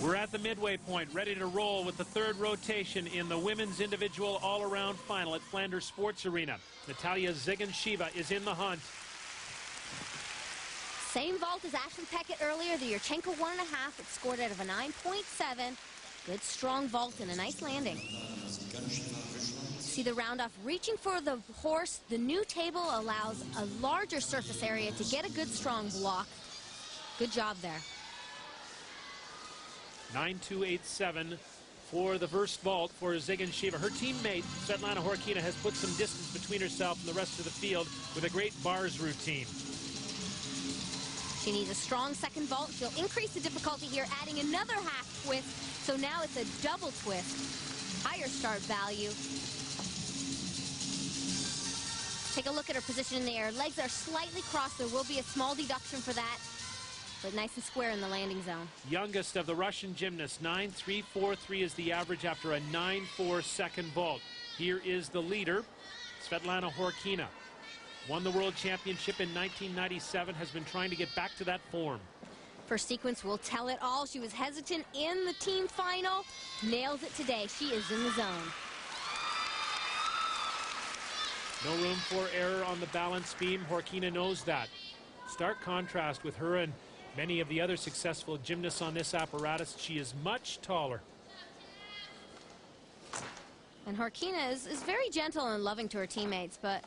We're at the midway point, ready to roll with the third rotation in the women's individual all-around final at Flanders Sports Arena. Natalia Zigansheva is in the hunt. Same vault as Ashlyn Peckett earlier, the Yurchenko 1.5. It scored out of a 9.7. Good strong vault and a nice landing. See the round off reaching for the horse. The new table allows a larger surface area to get a good strong block. Good job there. 9.287 for the first vault for Zigansheva. Her teammate, Svetlana Horkina, has put some distance between herself and the rest of the field with a great bars routine. She needs a strong second vault. She'll increase the difficulty here, adding another half twist. So now it's a double twist. Higher start value. Take a look at her position in the air. Legs are slightly crossed. There will be a small deduction for that, but nice and square in the landing zone. Youngest of the Russian gymnasts, 9.343 is the average after a 9.4 second vault. Here is the leader, Svetlana Horkina. Won the World Championship in 1997, has been trying to get back to that form. First sequence will tell it all. She was hesitant in the team final. Nails it today. She is in the zone. No room for error on the balance beam. Horkina knows that. Stark contrast with her and many of the other successful gymnasts on this apparatus. She is much taller. And Horkina is very gentle and loving to her teammates, but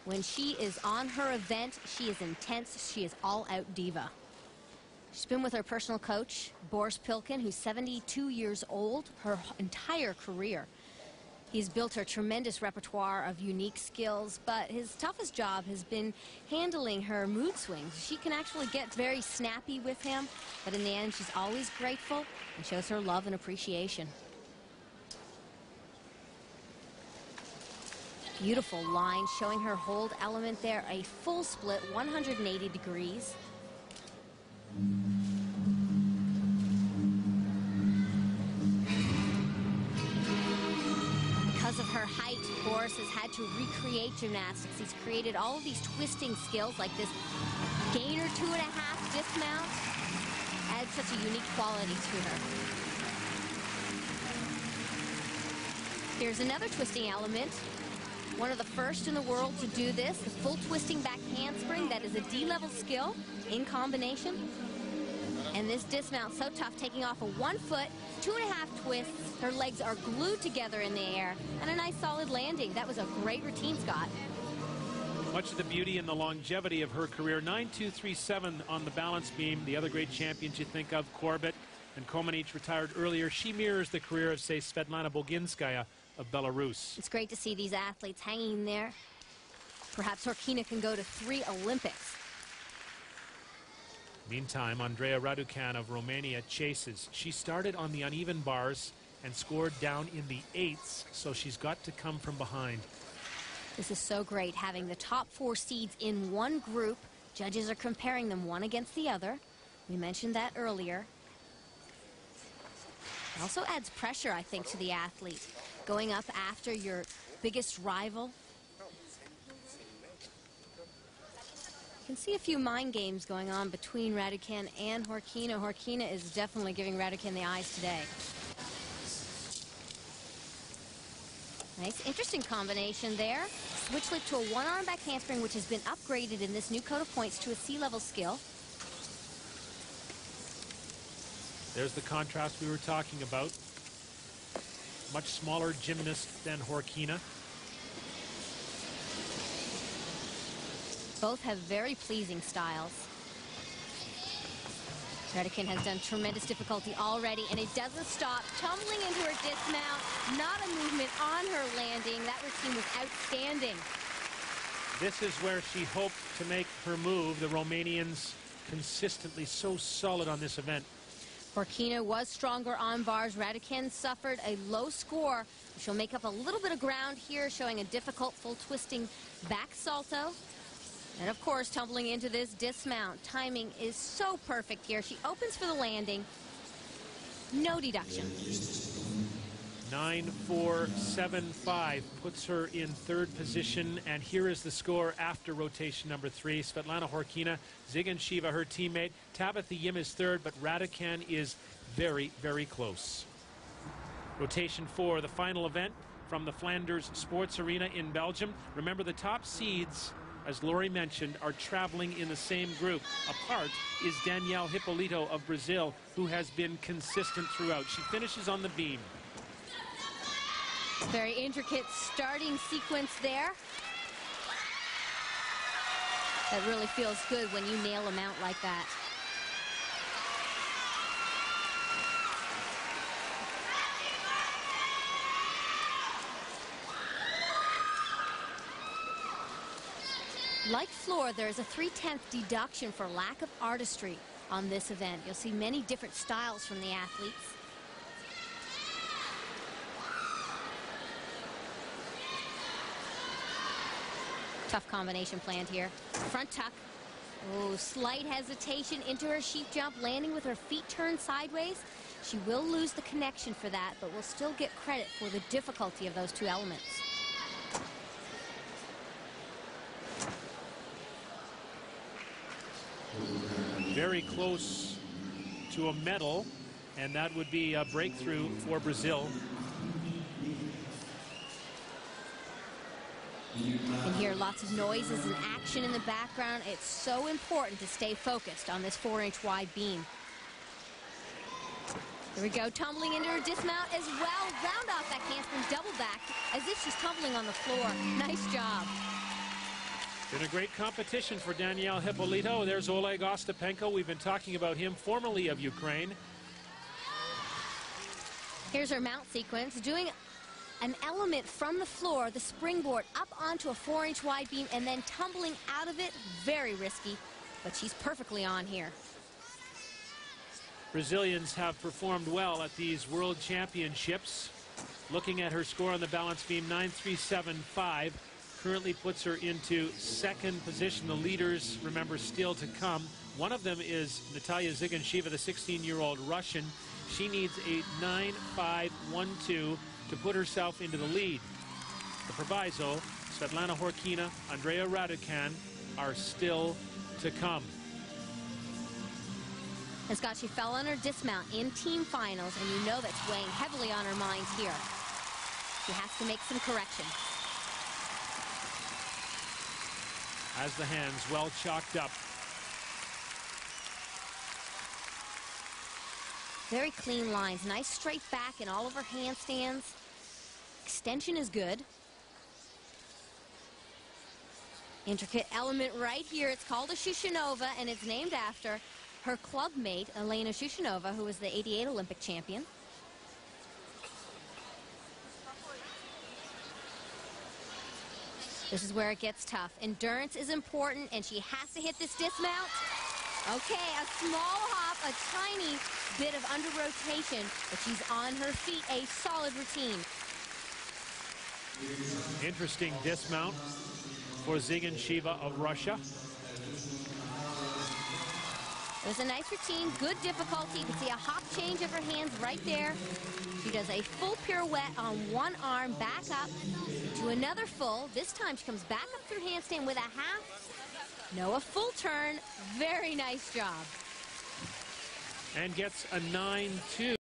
when she is on her event, she is intense. She is all-out diva. She's been with her personal coach, Boris Pilkin, who's 72 years old, her entire career. He's built her tremendous repertoire of unique skills, but his toughest job has been handling her mood swings. She can actually get very snappy with him, but in the end, she's always grateful and shows her love and appreciation. Beautiful line showing her hold element there, a full split, 180 degrees. Because of her height, Boris has had to recreate gymnastics. He's created all of these twisting skills like this gainer 2.5 dismount. Adds such a unique quality to her. Here's another twisting element. One of the first in the world to do this, the full twisting back handspring. That is a D-level skill in combination. And this dismount so tough, taking off a 1 foot, 2.5 twists. Her legs are glued together in the air, and a nice solid landing. That was a great routine, Scott. Much of the beauty and the longevity of her career. 9.237 on the balance beam. The other great champions you think of, Corbett and Komenich, retired earlier. She mirrors the career of, say, Svetlana Boginskaya of Belarus. It's great to see these athletes hanging there. Perhaps Horkina can go to 3 Olympics. Meantime, Andreea Raducan of Romania chases. She started on the uneven bars and scored down in the 8s, so she's got to come from behind. This is so great, having the top 4 seeds in one group. Judges are comparing them one against the other. We mentioned that earlier. It also adds pressure, I think, to the athlete. Going up after your biggest rival. You can see a few mind games going on between Raducan and Horkina. Horkina is definitely giving Raducan the eyes today. Nice, interesting combination there. Switch lift to a one-arm back handspring, which has been upgraded in this new code of points to a C-level skill. There's the contrast we were talking about. Much smaller gymnast than Horkina. Both have very pleasing styles. Raducan has done tremendous difficulty already, and it doesn't stop. Tumbling into her dismount, not a movement on her landing. That routine was outstanding. This is where she hoped to make her move. The Romanians consistently so solid on this event. Horkina was stronger on bars. Raducan suffered a low score. She'll make up a little bit of ground here, showing a difficult full twisting back salto. And of course, tumbling into this dismount. Timing is so perfect here. She opens for the landing. No deduction. 9.475 puts her in third position, and here is the score after rotation number 3. Svetlana Horkina, Zigansheva, her teammate. Tabitha Yim is third, but Raducan is very, very close. Rotation 4, the final event from the Flanders Sports Arena in Belgium. Remember, the top seeds, as Lori mentioned, are traveling in the same group. Apart is Danielle Hippolito of Brazil, who has been consistent throughout. She finishes on the beam. Very intricate starting sequence there. That really feels good when you nail a mount like that. Like floor, there's a 3/10 deduction for lack of artistry on this event. You'll see many different styles from the athletes. Tough combination planned here. Front tuck. Oh, slight hesitation into her sheep jump, landing with her feet turned sideways. She will lose the connection for that, but will still get credit for the difficulty of those two elements. Very close to a medal, and that would be a breakthrough for Brazil. You can hear lots of noises and action in the background. It's so important to stay focused on this 4-inch wide beam. Here we go, tumbling into her dismount as well. Round off that handspring, double back, as if she's tumbling on the floor. Nice job. Been a great competition for Danielle Hippolito. There's Oleg Ostapenko. We've been talking about him, formerly of Ukraine. Here's her mount sequence, doing an element from the floor, the springboard, up onto a 4-inch wide beam and then tumbling out of it. Very risky, but she's perfectly on here. Brazilians have performed well at these World Championships. Looking at her score on the balance beam, 9.375. Currently puts her into second position. The leaders, remember, still to come. One of them is Natalia Zigansheva, the 16-year-old Russian. She needs a 9.512 to put herself into the lead. The proviso, Svetlana Horkina, Andrea Raducan are still to come. And Scott, she fell on her dismount in team finals, and you know that's weighing heavily on her mind here. She has to make some corrections. As the hands well chalked up. Very clean lines, nice straight back in all of her handstands. Extension is good. Intricate element right here. It's called a Shushinova, and it's named after her club mate, Elena Shushinova, who was the '88 Olympic champion. This is where it gets tough. Endurance is important, and she has to hit this dismount. Okay, a small hop, a tiny bit of under rotation, but she's on her feet. A solid routine. Interesting dismount for Zigansheva of Russia. It was a nice routine, good difficulty. You can see a hop change of her hands right there. She does a full pirouette on one arm, back up to another full. This time she comes back up through handstand with a half. No, a full turn. Very nice job. And gets a 9.2.